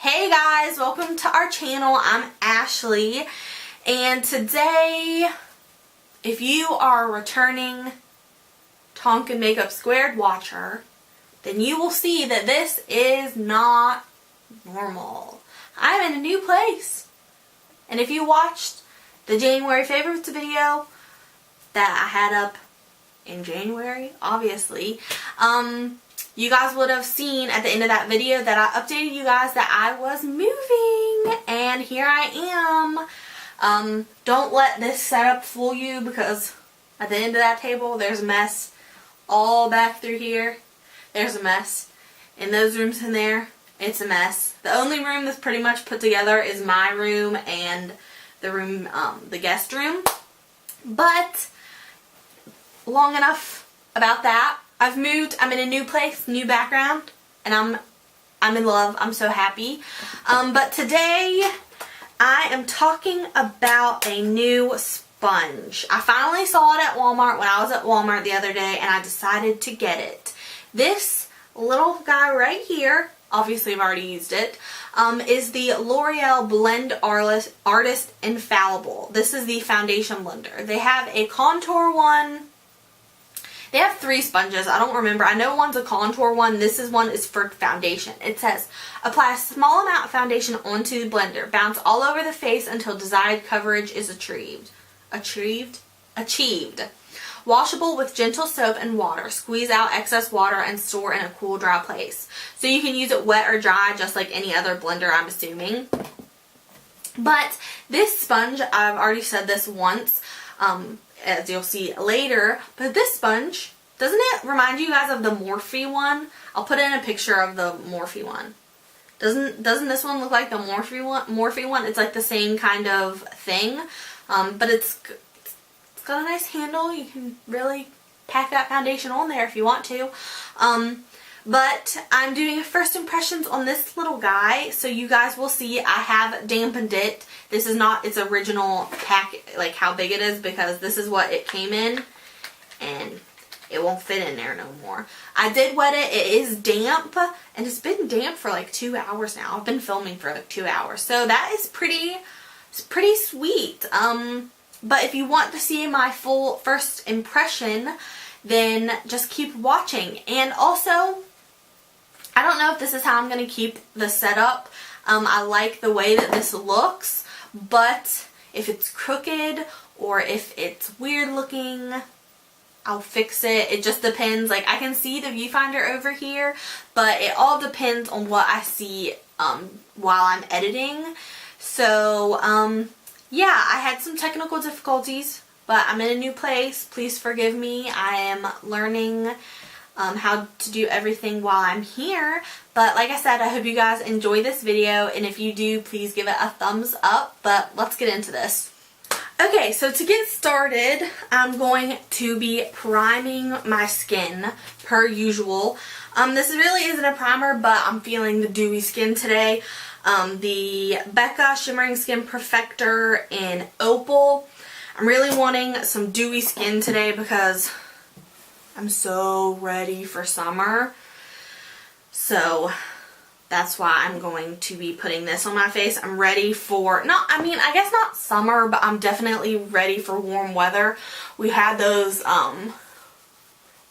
Hey guys, welcome to our channel. I'm Ashley, and today, if you are a returning Tonka Makeup Squared watcher, then you will see that this is not normal. I'm in a new place, and if you watched the January favorites video that I had up in January, obviously, you guys would have seen at the end of that video that I updated you guys that I was moving, and here I am. Don't let this setup fool you, because at the end of that table there's a mess. All back through here there's a mess. In those rooms in there, it's a mess. The only room that's pretty much put together is my room and the room, the guest room. But long enough about that. I've moved, I'm in a new place, new background, and I'm in love. I'm so happy. But today I am talking about a new sponge. I finally saw it at Walmart when I was at Walmart the other day, and I decided to get it. This little guy right here, obviously I've already used it, is the L'Oreal Blend Artist Infallible. This is the foundation blender. They have a contour one. They have 3 sponges. I don't remember. I know one's a contour one. This one is for foundation. It says, apply a small amount of foundation onto the blender. Bounce all over the face until desired coverage is achieved. Achieved. Washable with gentle soap and water. Squeeze out excess water and store in a cool, dry place. So you can use it wet or dry, just like any other blender, I'm assuming. But this sponge, I've already said this once, as you'll see later, but this sponge, doesn't it remind you guys of the Morphe one? I'll put in a picture of the Morphe one. Doesn't this one look like the Morphe one? It's like the same kind of thing, but it's got a nice handle. You can really pack that foundation on there if you want to. But I'm doing first impressions on this little guy, so you guys will see I have dampened it. This is not its original pack, like how big it is, because this is what it came in, and it won't fit in there no more. I did wet it. It is damp, and it's been damp for like 2 hours now. I've been filming for like 2 hours, so that is pretty sweet. But if you want to see my full first impression, then just keep watching. And also, I don't know if this is how I'm going to keep the setup. I like the way that this looks, but if it's crooked or if it's weird looking, I'll fix it. It just depends. Like, I can see the viewfinder over here, but it all depends on what I see while I'm editing. So, yeah, I had some technical difficulties, but I'm in a new place. Please forgive me. I am learning how to do everything while I'm here. But like I said, I hope you guys enjoy this video, and if you do, please give it a thumbs up. But let's get into this. Okay, so to get started, I'm going to be priming my skin per usual. This really isn't a primer, but I'm feeling the dewy skin today. The Becca Shimmering Skin Perfector in Opal. I'm really wanting some dewy skin today because I'm so ready for summer. So that's why I'm going to be putting this on my face. I'm ready for, I guess not summer, but I'm definitely ready for warm weather. We had those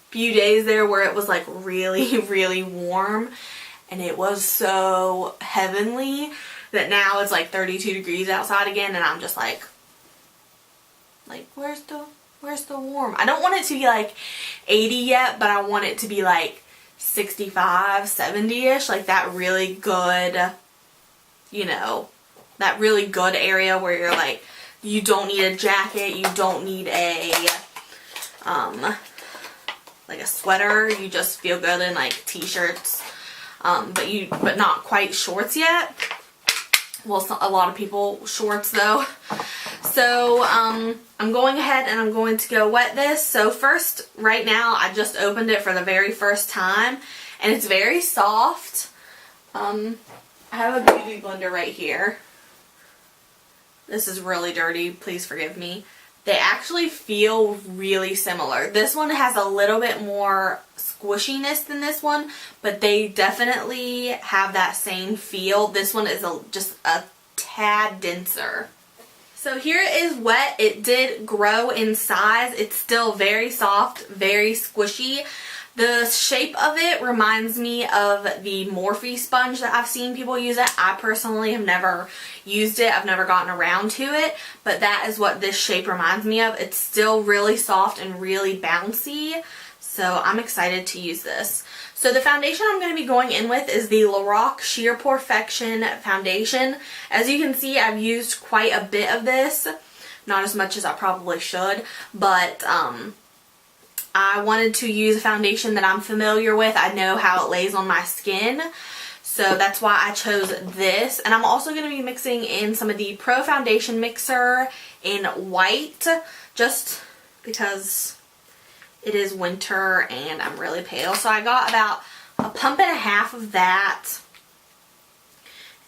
few days there where it was like really, really warm, and it was so heavenly that now it's like 32 degrees outside again, and I'm just like where's the warm? I don't want it to be like 80 yet, but I want it to be like 65, 70-ish, like that really good, you know, that really good area where you're like, you don't need a jacket, you don't need a, like a sweater, you just feel good in like t-shirts, but not quite shorts yet. Well, a lot of people shorts though. So, I'm going ahead and I'm going to go wet this. So first, right now, I just opened it for the very first time, and it's very soft. I have a beauty blender right here. This is really dirty, please forgive me. they actually feel really similar. This one has a little bit more squishiness than this one, but they definitely have that same feel. This one is just a tad denser. So here is Wet. It did grow in size. It's still very soft, very squishy. The shape of it reminds me of the Morphe sponge that I've seen people use it. I personally have never used it. I've never gotten around to it, but that is what this shape reminds me of. It's still really soft and really bouncy, so I'm excited to use this. So the foundation I'm going to be going in with is the Lorac Sheer Perfection foundation. As you can see, I've used quite a bit of this. Not as much as I probably should, but I wanted to use a foundation that I'm familiar with. I know how it lays on my skin. So that's why I chose this. And I'm also going to be mixing in some of the Pro Foundation Mixer in white, just because it is winter and I'm really pale. So I got about a pump and a half of that.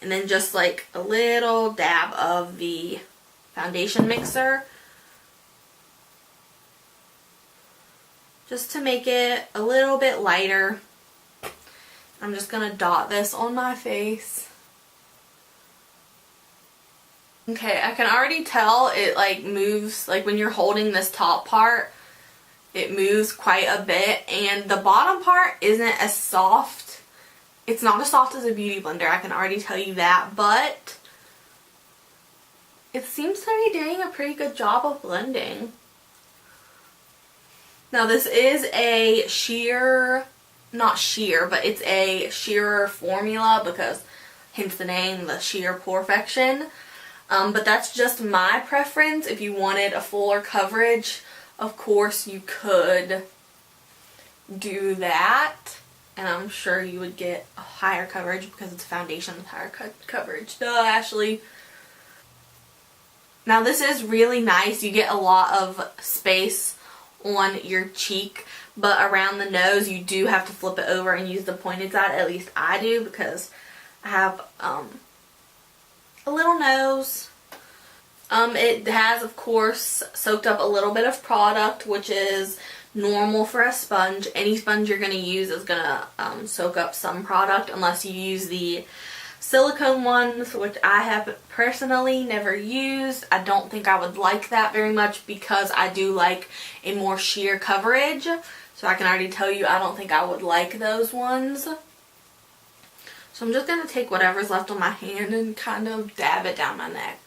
And then just like a little dab of the foundation mixer, just to make it a little bit lighter. I'm just going to dot this on my face. Okay, I can already tell it like moves, like when you're holding this top part, it moves quite a bit, and the bottom part isn't as soft. It's not as soft as a beauty blender, I can already tell you that, but it seems to be doing a pretty good job of blending. Now this is a sheer, not sheer, but it's a sheerer formula because hence the name, the Sheer Perfection. But that's just my preference. If you wanted a fuller coverage, of course you could do that. And I'm sure you would get a higher coverage because it's a foundation with higher coverage. Duh, Ashley. Now this is really nice. You get a lot of space on your cheek, but around the nose you do have to flip it over and use the pointed side. At least I do, because I have a little nose. It has, of course, soaked up a little bit of product, which is normal for a sponge. Any sponge you're going to use is going to soak up some product, unless you use the silicone ones, which I have personally never used. I don't think I would like that very much because I do like a more sheer coverage. So I can already tell you I don't think I would like those ones. So I'm just going to take whatever's left on my hand and kind of dab it down my neck.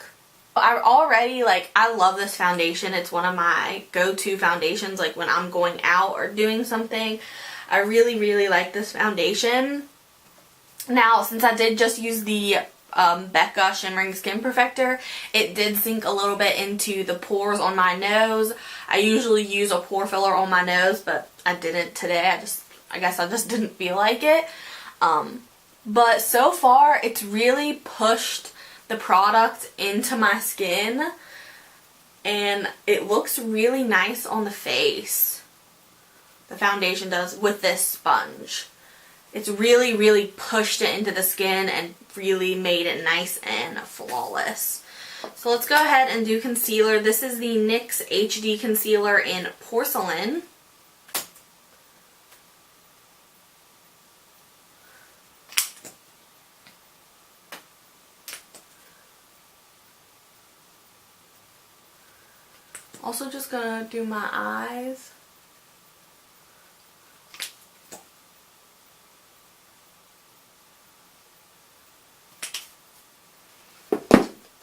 I love this foundation. It's one of my go-to foundations, like when I'm going out or doing something. I really, really like this foundation. Now, since I did just use the Becca Shimmering Skin Perfector, it did sink a little bit into the pores on my nose. I usually use a pore filler on my nose, but I didn't today. I guess I just didn't feel like it. But so far, it's really pushed the product into my skin, and it looks really nice on the face. The foundation does with this sponge. It's really, really pushed it into the skin and really made it nice and flawless. So let's go ahead and do concealer. This is the NYX HD Concealer in Porcelain. Also just gonna do my eyes.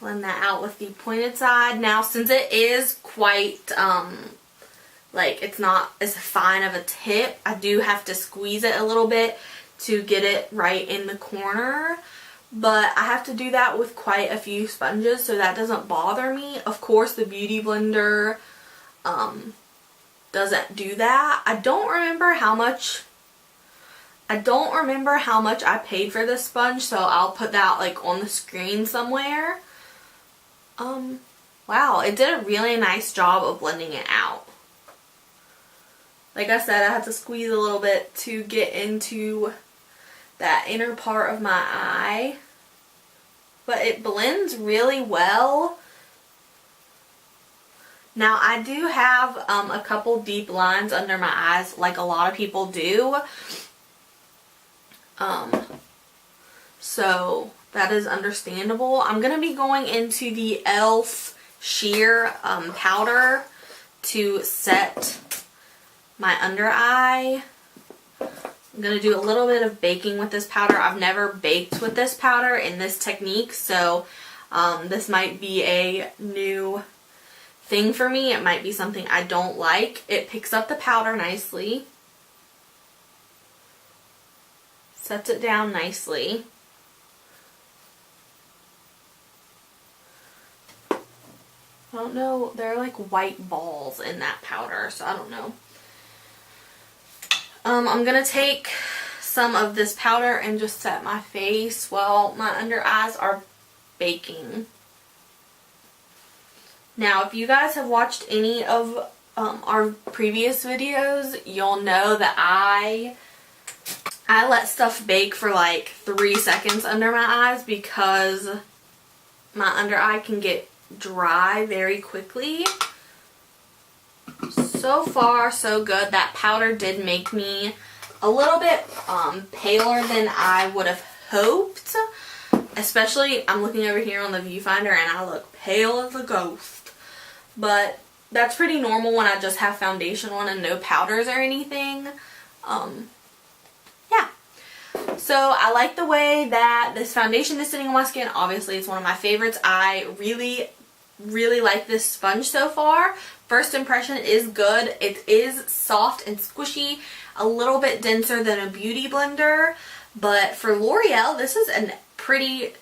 Blend that out with the pointed side. Now, since it is quite, it's not as fine of a tip, I do have to squeeze it a little bit to get it right in the corner. But I have to do that with quite a few sponges, so that doesn't bother me. Of course, the Beauty Blender doesn't do that. I don't remember how much I paid for this sponge, so I'll put that like on the screen somewhere. Wow, it did a really nice job of blending it out. Like I said, I had to squeeze a little bit to get into that inner part of my eye, but it blends really well. Now I do have a couple deep lines under my eyes like a lot of people do. So that is understandable. I'm going to be going into the e.l.f. sheer powder to set my under eye. I'm going to do a little bit of baking with this powder. I've never baked with this powder in this technique, so this might be a new thing for me. It might be something I don't like. It picks up the powder nicely. Sets it down nicely. I don't know, they're like white balls in that powder, so I don't know. I'm going to take some of this powder and just set my face while my under eyes are baking. Now, if you guys have watched any of our previous videos, you'll know that I let stuff bake for like 3 seconds under my eyes because my under eye can get dry very quickly. So far, so good. That powder did make me a little bit paler than I would have hoped. Especially, I'm looking over here on the viewfinder and I look pale as a ghost. But that's pretty normal when I just have foundation on and no powders or anything. Yeah. So I like the way that this foundation is sitting on my skin. Obviously, it's one of my favorites. I really like this sponge so far. First impression is good. It is soft and squishy, a little bit denser than a beauty blender, but for L'Oreal, this is a pretty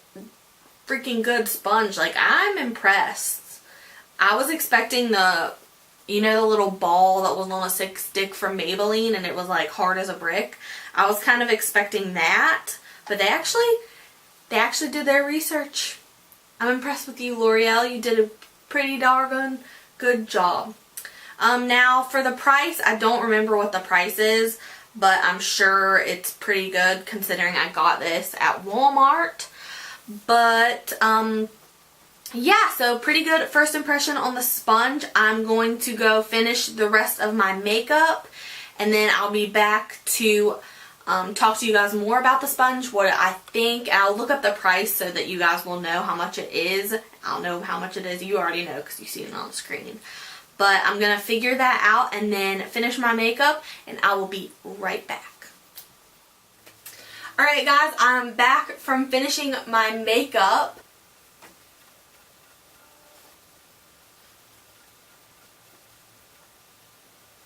freaking good sponge. Like, I'm impressed. I was expecting the, you know, the little ball that was on a stick from Maybelline and it was like hard as a brick. I was kind of expecting that, but they actually did their research. I'm impressed with you, L'Oreal. You did a pretty doggone good job. Now for the price, I don't remember what the price is, but I'm sure it's pretty good considering I got this at Walmart. But yeah, so pretty good first impression on the sponge. I'm going to go finish the rest of my makeup and then I'll be back to talk to you guys more about the sponge, what I think. I'll look up the price so that you guys will know how much it is. I'll know how much it is. You already know because you see it on the screen. But I'm going to figure that out and then finish my makeup and I will be right back. Alright guys, I'm back from finishing my makeup.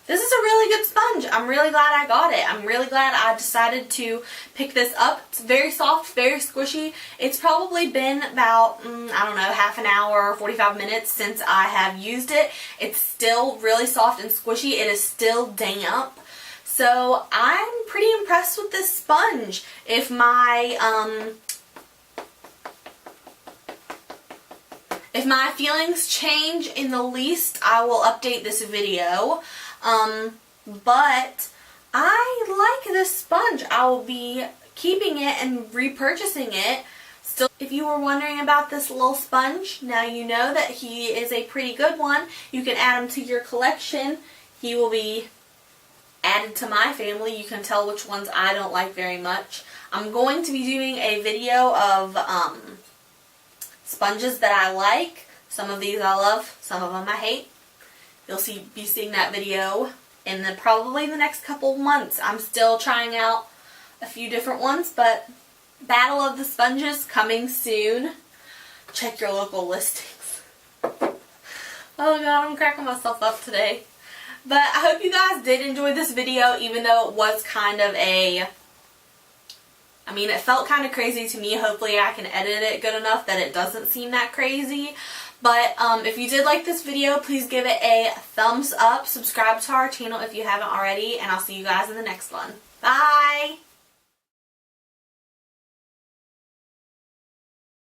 This is a really good sponge. I'm really glad I got it. I'm really glad I decided to pick this up. It's very soft, very squishy. It's probably been about, I don't know, half an hour, 45 minutes since I have used it. It's still really soft and squishy. It is still damp. So I'm pretty impressed with this sponge. If my feelings change in the least, I will update this video. But I like this sponge. I will be keeping it and repurchasing it. Still, if you were wondering about this little sponge, now you know that he is a pretty good one. You can add him to your collection. He will be added to my family. You can tell which ones I don't like very much. I'm going to be doing a video of sponges that I like. Some of these I love, some of them I hate. You'll be seeing that video in probably the next couple months. I'm still trying out a few different ones, but Battle of the Sponges coming soon. Check your local listings. Oh god, I'm cracking myself up today. But I hope you guys did enjoy this video, even though it was kind of it felt kind of crazy to me. Hopefully I can edit it good enough that it doesn't seem that crazy. But if you did like this video, please give it a thumbs up. Subscribe to our channel if you haven't already. And I'll see you guys in the next one. Bye!